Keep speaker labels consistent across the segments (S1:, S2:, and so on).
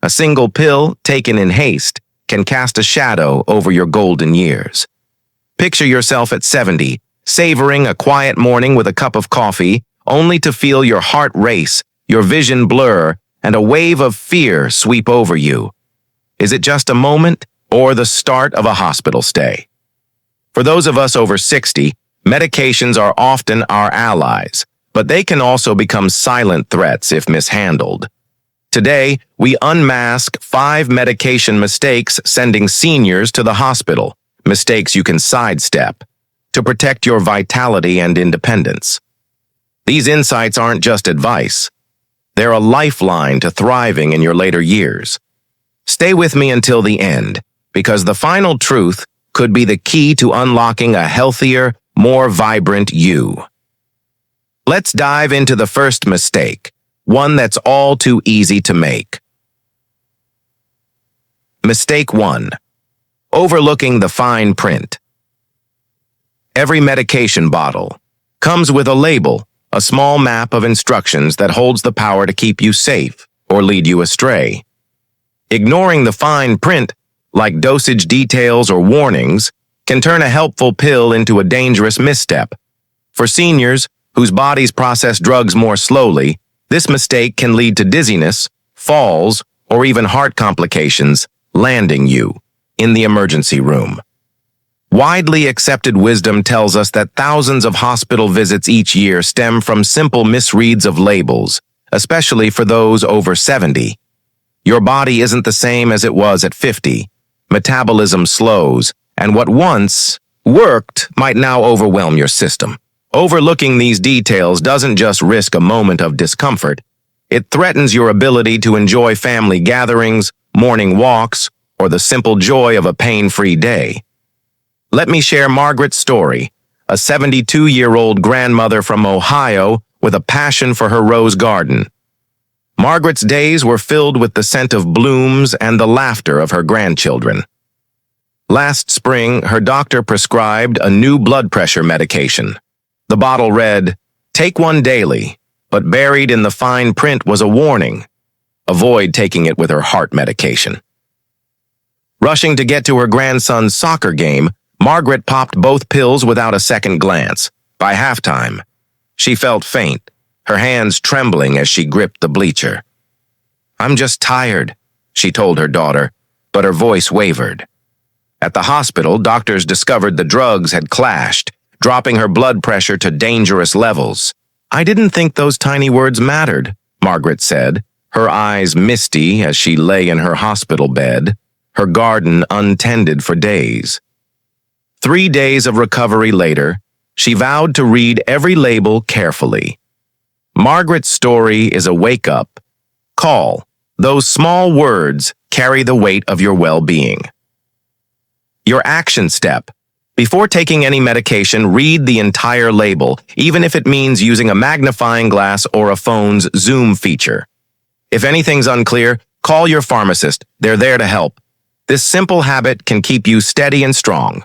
S1: A single pill, taken in haste, can cast a shadow over your golden years. Picture yourself at 70, savoring a quiet morning with a cup of coffee, only to feel your heart race, your vision blur, and a wave of fear sweep over you. Is it just a moment, or the start of a hospital stay? For those of us over 60, medications are often our allies, but they can also become silent threats if mishandled. Today, we unmask 5 medication mistakes sending seniors to the hospital, mistakes you can sidestep, to protect your vitality and independence. These insights aren't just advice. They're a lifeline to thriving in your later years. Stay with me until the end, because the final truth could be the key to unlocking a healthier, more vibrant you. Let's dive into the first mistake, one that's all too easy to make. Mistake 1. Overlooking the fine print. Every medication bottle comes with a label, a small map of instructions that holds the power to keep you safe or lead you astray. Ignoring the fine print, like dosage details or warnings, can turn a helpful pill into a dangerous misstep. For seniors whose bodies process drugs more slowly, this mistake can lead to dizziness, falls, or even heart complications, landing you in the emergency room. Widely accepted wisdom tells us that thousands of hospital visits each year stem from simple misreads of labels, especially for those over 70. Your body isn't the same as it was at 50. Metabolism slows, and what once worked might now overwhelm your system. Overlooking these details doesn't just risk a moment of discomfort. It threatens your ability to enjoy family gatherings, morning walks, or the simple joy of a pain-free day. Let me share Margaret's story, a 72-year-old grandmother from Ohio with a passion for her rose garden. Margaret's days were filled with the scent of blooms and the laughter of her grandchildren. Last spring, her doctor prescribed a new blood pressure medication. The bottle read, "Take one daily," but buried in the fine print was a warning. Avoid taking it with her heart medication. Rushing to get to her grandson's soccer game, Margaret popped both pills without a second glance. By halftime, she felt faint, her hands trembling as she gripped the bleacher. "I'm just tired," she told her daughter, but her voice wavered. At the hospital, doctors discovered the drugs had clashed, dropping her blood pressure to dangerous levels. "I didn't think those tiny words mattered," Margaret said, her eyes misty as she lay in her hospital bed, her garden untended for days. 3 days of recovery later, she vowed to read every label carefully. Margaret's story is a wake-up call. Those small words carry the weight of your well-being. Your action step. Before taking any medication, read the entire label, even if it means using a magnifying glass or a phone's zoom feature. If anything's unclear, call your pharmacist. They're there to help. This simple habit can keep you steady and strong.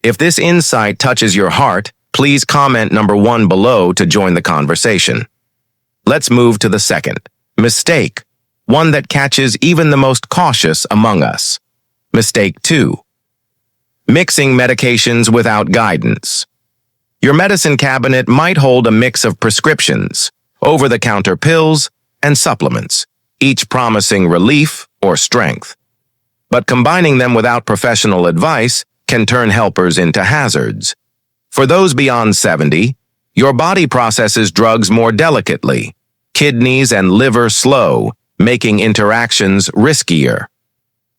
S1: If this insight touches your heart, please comment number 1 below to join the conversation. Let's move to the second mistake, one that catches even the most cautious among us. Mistake 2. Mixing medications without guidance. Your medicine cabinet might hold a mix of prescriptions, over-the-counter pills, and supplements, each promising relief or strength. But combining them without professional advice can turn helpers into hazards. For those beyond 70, your body processes drugs more delicately, kidneys and liver slow, making interactions riskier.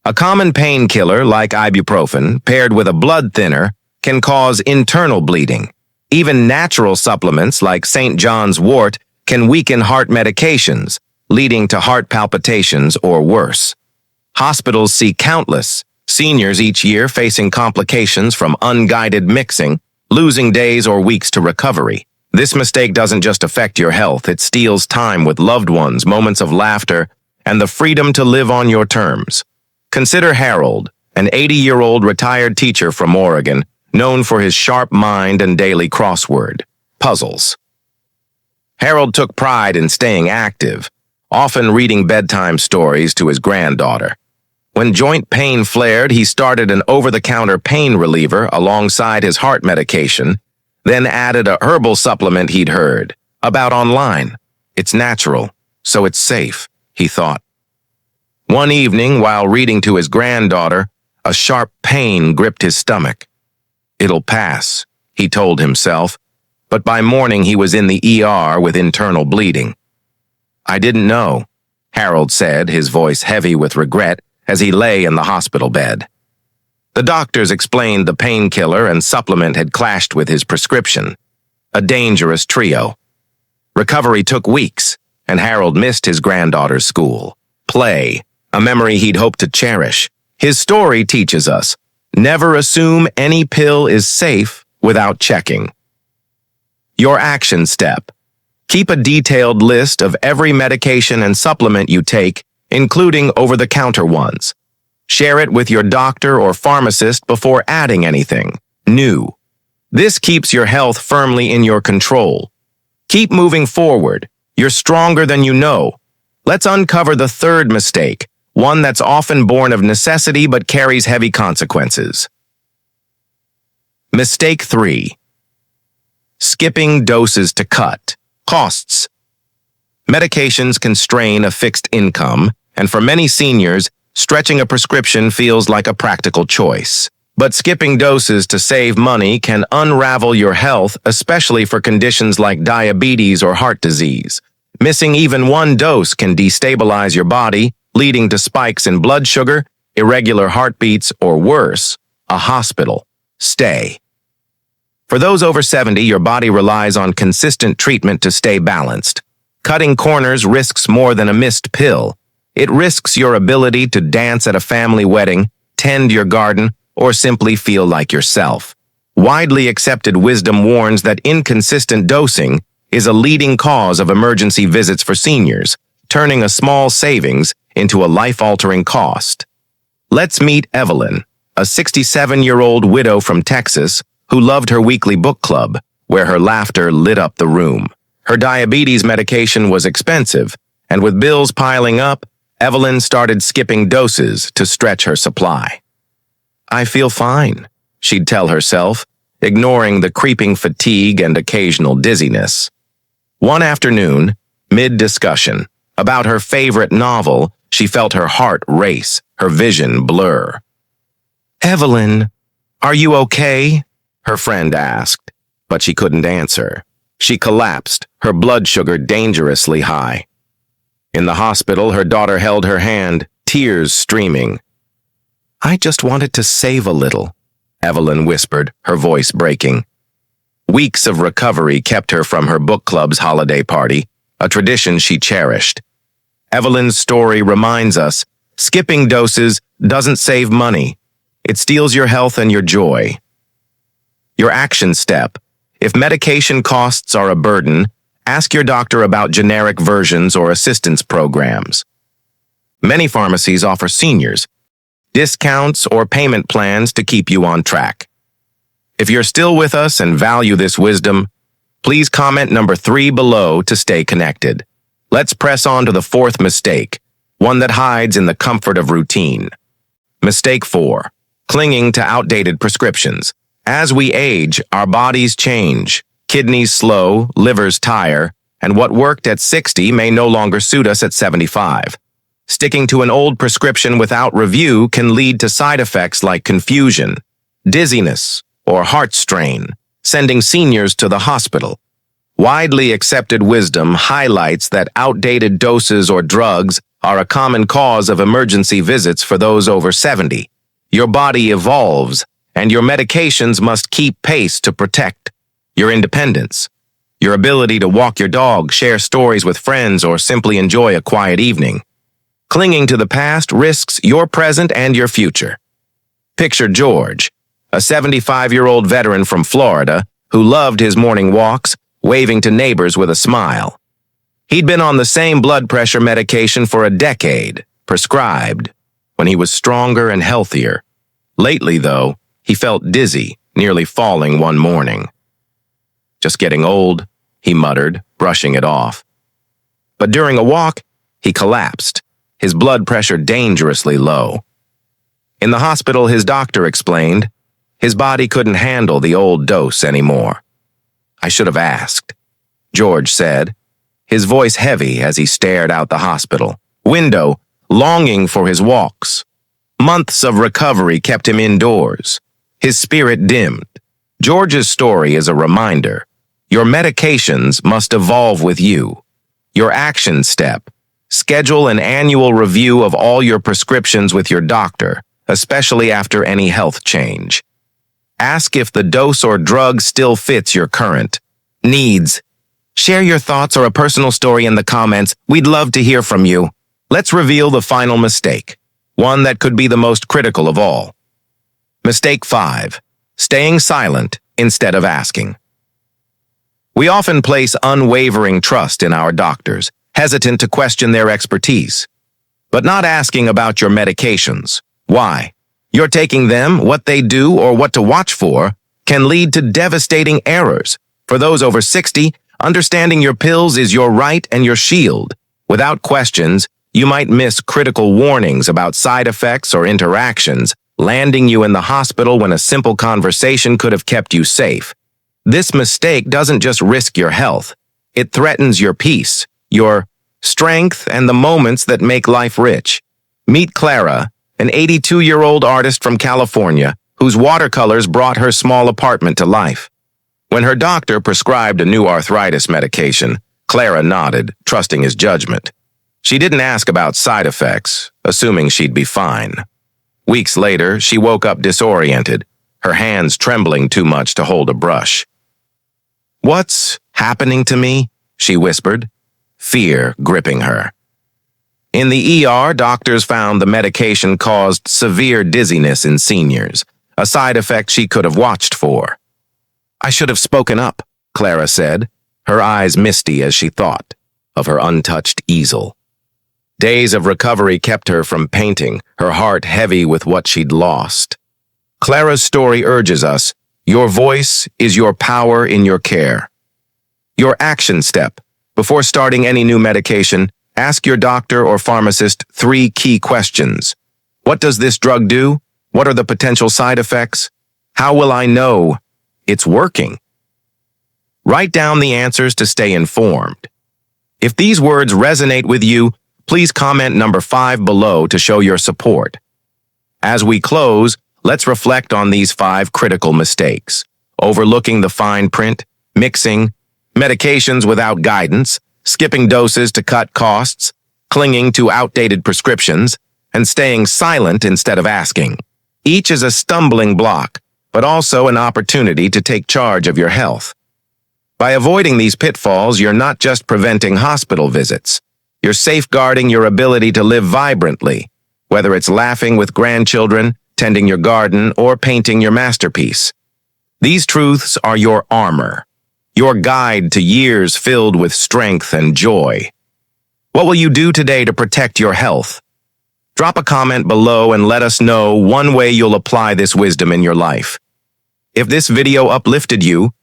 S1: A common painkiller like ibuprofen, paired with a blood thinner, can cause internal bleeding. Even natural supplements like St. John's wort can weaken heart medications, leading to heart palpitations or worse. Hospitals see countless seniors each year facing complications from unguided mixing, losing days or weeks to recovery. This mistake doesn't just affect your health, it steals time with loved ones, moments of laughter, and the freedom to live on your terms. Consider Harold, an 80-year-old retired teacher from Oregon, known for his sharp mind and daily crossword puzzles. Harold took pride in staying active, often reading bedtime stories to his granddaughter. When joint pain flared, he started an over-the-counter pain reliever alongside his heart medication, then added a herbal supplement he'd heard about online. It's natural, so it's safe, he thought. One evening, while reading to his granddaughter, a sharp pain gripped his stomach. It'll pass, he told himself, but by morning he was in the ER with internal bleeding. I didn't know, Harold said, his voice heavy with regret, as he lay in the hospital bed. The doctors explained the painkiller and supplement had clashed with his prescription. A dangerous trio. Recovery took weeks, and Harold missed his granddaughter's school. Play, a memory he'd hoped to cherish. His story teaches us, never assume any pill is safe without checking. Your action step. Keep a detailed list of every medication and supplement you take, including over-the-counter ones. Share it with your doctor or pharmacist before adding anything new. This keeps your health firmly in your control. Keep moving forward. You're stronger than you know. Let's uncover the third mistake, one that's often born of necessity but carries heavy consequences. Mistake 3. Skipping doses to cut costs. Medications constrain a fixed income, and for many seniors, stretching a prescription feels like a practical choice. But skipping doses to save money can unravel your health, especially for conditions like diabetes or heart disease. Missing even one dose can destabilize your body, leading to spikes in blood sugar, irregular heartbeats, or worse, a hospital stay. For those over 70, your body relies on consistent treatment to stay balanced. Cutting corners risks more than a missed pill. It risks your ability to dance at a family wedding, tend your garden, or simply feel like yourself. Widely accepted wisdom warns that inconsistent dosing is a leading cause of emergency visits for seniors, turning a small savings into a life-altering cost. Let's meet Evelyn, a 67-year-old widow from Texas who loved her weekly book club, where her laughter lit up the room. Her diabetes medication was expensive, and with bills piling up, Evelyn started skipping doses to stretch her supply. I feel fine, she'd tell herself, ignoring the creeping fatigue and occasional dizziness. One afternoon, mid-discussion, about her favorite novel, she felt her heart race, her vision blur. Evelyn, are you okay? Her friend asked, but she couldn't answer. She collapsed, her blood sugar dangerously high. In the hospital, her daughter held her hand, tears streaming. I just wanted to save a little, Evelyn whispered, her voice breaking. Weeks of recovery kept her from her book club's holiday party, a tradition she cherished. Evelyn's story reminds us, skipping doses doesn't save money. It steals your health and your joy. Your action step. If medication costs are a burden, ask your doctor about generic versions or assistance programs. Many pharmacies offer seniors discounts or payment plans to keep you on track. If you're still with us and value this wisdom, please comment number 3 below to stay connected. Let's press on to the fourth mistake, one that hides in the comfort of routine. Mistake 4. Clinging to outdated prescriptions. As we age, our bodies change. Kidneys slow, livers tire, and what worked at 60 may no longer suit us at 75. Sticking to an old prescription without review can lead to side effects like confusion, dizziness, or heart strain, sending seniors to the hospital. Widely accepted wisdom highlights that outdated doses or drugs are a common cause of emergency visits for those over 70. Your body evolves, and your medications must keep pace to protect your independence, your ability to walk your dog, share stories with friends, or simply enjoy a quiet evening. Clinging to the past risks your present and your future. Picture George, a 75-year-old veteran from Florida who loved his morning walks, waving to neighbors with a smile. He'd been on the same blood pressure medication for a decade, prescribed, when he was stronger and healthier. Lately, though, he felt dizzy, nearly falling one morning. Just getting old, he muttered, brushing it off. But during a walk, He collapsed, his blood pressure dangerously low. In the hospital, his doctor explained, his body couldn't handle the old dose anymore. I should have asked, George said, his voice heavy as he stared out the hospital window, longing for his walks. Months of recovery kept him indoors. His spirit dimmed. George's story is a reminder. Your medications must evolve with you. Your action step. Schedule an annual review of all your prescriptions with your doctor, especially after any health change. Ask if the dose or drug still fits your current needs. Share your thoughts or a personal story in the comments. We'd love to hear from you. Let's reveal the final mistake, one that could be the most critical of all. Mistake 5. Staying silent instead of asking. We often place unwavering trust in our doctors, hesitant to question their expertise, but not asking about your medications. Why? You're taking them, what they do, or what to watch for can lead to devastating errors. For those over 60, understanding your pills is your right and your shield. Without questions, you might miss critical warnings about side effects or interactions, landing you in the hospital when a simple conversation could have kept you safe. This mistake doesn't just risk your health. It threatens your peace, your strength, and the moments that make life rich. Meet Clara, an 82-year-old artist from California whose watercolors brought her small apartment to life. When her doctor prescribed a new arthritis medication, Clara nodded, trusting his judgment. She didn't ask about side effects, assuming she'd be fine. Weeks later, she woke up disoriented, her hands trembling too much to hold a brush. "What's happening to me?" she whispered, fear gripping her. In the ER, doctors found the medication caused severe dizziness in seniors, a side effect she could have watched for. "I should have spoken up," Clara said, her eyes misty as she thought of her untouched easel. Days of recovery kept her from painting, her heart heavy with what she'd lost. Clara's story urges us, your voice is your power in your care. Your action step. Before starting any new medication, ask your doctor or pharmacist 3 key questions. What does this drug do? What are the potential side effects? How will I know it's working? Write down the answers to stay informed. If these words resonate with you, please comment number 5 below to show your support. As we close, let's reflect on these 5 critical mistakes. Overlooking the fine print, mixing, medications without guidance, skipping doses to cut costs, clinging to outdated prescriptions, and staying silent instead of asking. Each is a stumbling block, but also an opportunity to take charge of your health. By avoiding these pitfalls, you're not just preventing hospital visits. You're safeguarding your ability to live vibrantly, whether it's laughing with grandchildren, tending your garden, or painting your masterpiece. These truths are your armor, your guide to years filled with strength and joy. What will you do today to protect your health? Drop a comment below and let us know one way you'll apply this wisdom in your life. If this video uplifted you,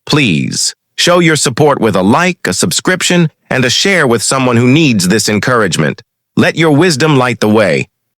S1: please show your support with a like, a subscription, and a share with someone who needs this encouragement. Let your wisdom light the way.